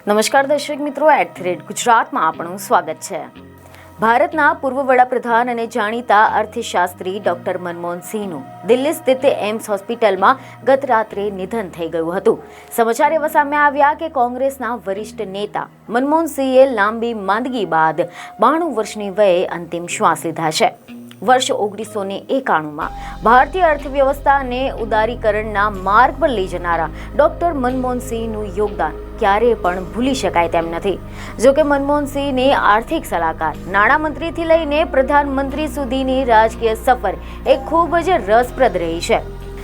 નમસ્કાર દર્શક મિત્રો, @ગુજરાતમાં આપણું સ્વાગત છે। ભારતના પૂર્વ વડાપ્રધાન અને જાણીતા અર્થશાસ્ત્રી ડોક્ટર મનમોહન સિંહનું દિલ્હી સ્થિત એમ્સ હોસ્પિટલમાં ગત રાત્રે નિધન થઈ ગયું હતું। સમાચાર એવા સામે આવ્યા કે કોંગ્રેસના વરિષ્ઠ નેતા મનમોહન સિંહે લાંબી માંદગી બાદ 92 વર્ષની વયે અંતિમ શ્વાસ લીધા છે। વર્ષ 1991માં ભારતીય અર્થવ્યવસ્થાને ઉદારીકરણના માર્ગ પર લઈ જનારા ડોક્ટર મનમોહન સિંહનું યોગદાન ક્યારેય પણ ભૂલી શકાય તેમ નથી। જોકે મનમોહન સિંહની આર્થિક સલાહકાર, નાણામંત્રીથી લઈને પ્રધાનમંત્રી સુધીની રાજકીય સફર એ ખૂબ જ રસપ્રદ રહી છે।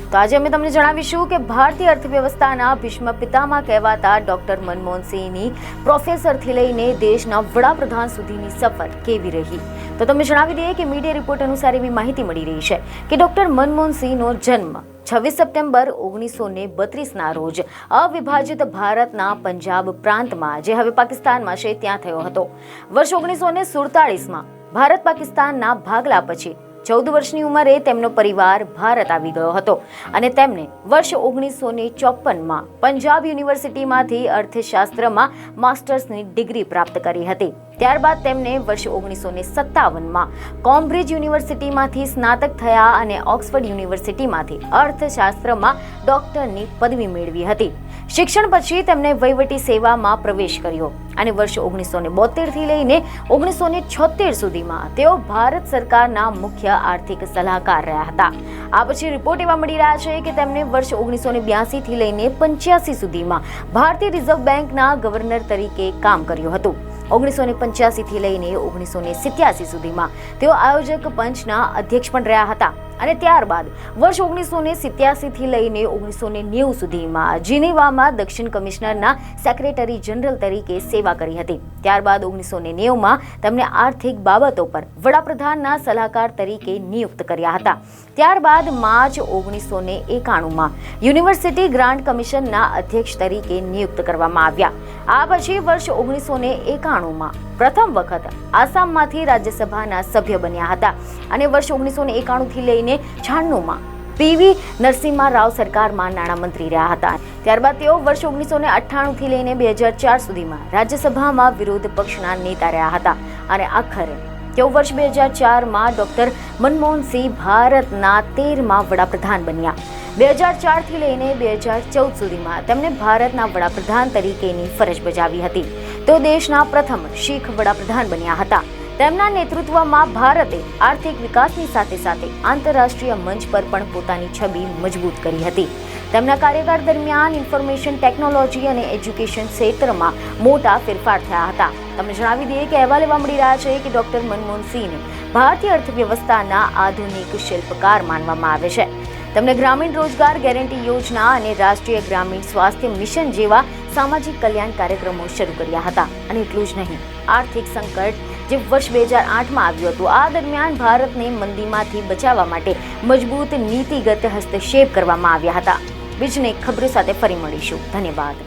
તો આજે અમે તમને જણાવીશું કે ભારતીય અર્થવ્યવસ્થાના ભીષ્મ પિતામહ કહેવાતા ડોક્ટર મનમોહન સિંહની પ્રોફેસરથી લઈને દેશના વડાપ્રધાન સુધીની સફર કેવી રહી। તો તમને જણાવી દઈએ કે મીડિયા રિપોર્ટ અનુસાર એવી માહિતી મળી રહી છે કે ડોક્ટર મનમોહન સિંહનો જન્મ 26 સપ્ટેમ્બર 1932ના રોજ અવિભાજિત ભારતના પંજાબ પ્રાંતમાં, જે હવે પાકિસ્તાનમાં છે, ત્યાં થયો હતો। વર્ષ 1947માં ભારત પાકિસ્તાનના ભાગલા પછી 14 વર્ષની ઉંમરે તેમનો પરિવાર ભારત આવી ગયો હતો અને તેમને વર્ષ 1954માં પંજાબ યુનિવર્સિટીમાંથી અર્થશાસ્ત્રમાં માસ્ટર્સની ડિગ્રી પ્રાપ્ત કરી હતી। ત્યારબાદ તેમને વર્ષ 1957માં કેમ્બ્રિજ યુનિવર્સિટીમાંથી સ્નાતક થયા અને ઓક્સફર્ડ યુનિવર્સિટીમાંથી અર્થશાસ્ત્રમાં ડોક્ટરની પદવી મેળવી હતી। શિક્ષણ પછી તેમણે વહીવટી સેવામાં પ્રવેશ કર્યો અને વર્ષ 1972થી લઈને 1976 સુધીમાં તેઓ ભારત સરકારના મુખ્ય આર્થિક સલાહકાર રહ્યા હતા। આ પછી રિપોર્ટ એવા મળી રહ્યા છે કે તેમણે વર્ષ 1982થી લઈને 85 સુધીમાં ભારતીય રિઝર્વ બેંકના ગવર્નર તરીકે કામ કર્યું હતું। 1985થી લઈને 1987 સુધીમાં તેઓ આયોજક પંચના અધ્યક્ષ પણ રહ્યા હતા અને ત્યારબાદ વર્ષ 1987થી લઈને 1990 સુધીમાં જીનીવામાં દક્ષિણ કમિશનરના સેક્રેટરી જનરલ તરીકે સેવા કરી હતી। ત્યારબાદ 1990માં તેમને આર્થિક બાબતો પર વડાપ્રધાનના સલાહકાર તરીકે નિયુક્ત કર્યા હતા। ત્યારબાદ માર્ચ 1991માં યુનિવર્સિટી ગ્રાન્ટ કમિશનના અધ્યક્ષ તરીકે નિયુક્ત કરવામાં આવ્યા। આ પછી વર્ષ 1991માં પ્રથમ વખત આસામમાંથી રાજ્યસભાના સભ્ય બન્યા હતા અને વર્ષ 1991થી લઈને 96માં પીવી નરસિમ્હા રાવ સરકારમાં નાણામંત્રી રહ્યા હતા। ત્યારબાદ તેઓ વર્ષ 1998થી લઈને 2004 સુધીમાં રાજ્યસભામાં વિરોધ પક્ષના નેતા રહ્યા હતા અને આખરે તેઓ વર્ષ 2004માં ડોક્ટર મનમોહન સિંહ ભારતના 13મા વડાપ્રધાન બન્યા। 2004થી લઈને 2014 સુધીમાં તેમણે ભારતના વડાપ્રધાન તરીકેની ફરજ બજાવી હતી। તેઓ દેશના પ્રથમ શીખ વડાપ્રધાન બન્યા હતા। તેમના નેતૃત્વમાં ભારતે આર્થિક વિકાસની સાથે સાથે આંતરરાષ્ટ્રીય મંચ પર પણ પોતાની છબી મજબૂત કરી હતી। તેમના કાર્યકાળ દરમિયાન ઇન્ફોર્મેશન ટેકનોલોજી અને એજ્યુકેશન ક્ષેત્રમાં મોટા ફેરફાર થયા હતા। તમને જણાવી દઈએ કે અહેવાલ એવા મળી રહ્યા છે કે ડોક્ટર મનમોહન સિંહને ભારતીય અર્થવ્યવસ્થાના આધુનિક શિલ્પકાર માનવામાં આવે છે। તેમણે ગ્રામીણ રોજગાર ગેરંટી યોજના અને રાષ્ટ્રીય ગ્રામીણ સ્વાસ્થ્ય મિશન જેવા સામાજિક કલ્યાણ કાર્યક્રમો શરૂ કર્યા હતા અને એટલું જ નહીં, આર્થિક સંકટ જે વર્ષ 2008માં આવ્યું હતું, આ દરમિયાન ભારતને મંદીમાંથી બચાવવા માટે મજબૂત નીતિગત હસ્તક્ષેપ કરવામાં આવ્યા હતા। બીજને ખબરો સાથે ફરી મળીશું। ધન્યવાદ।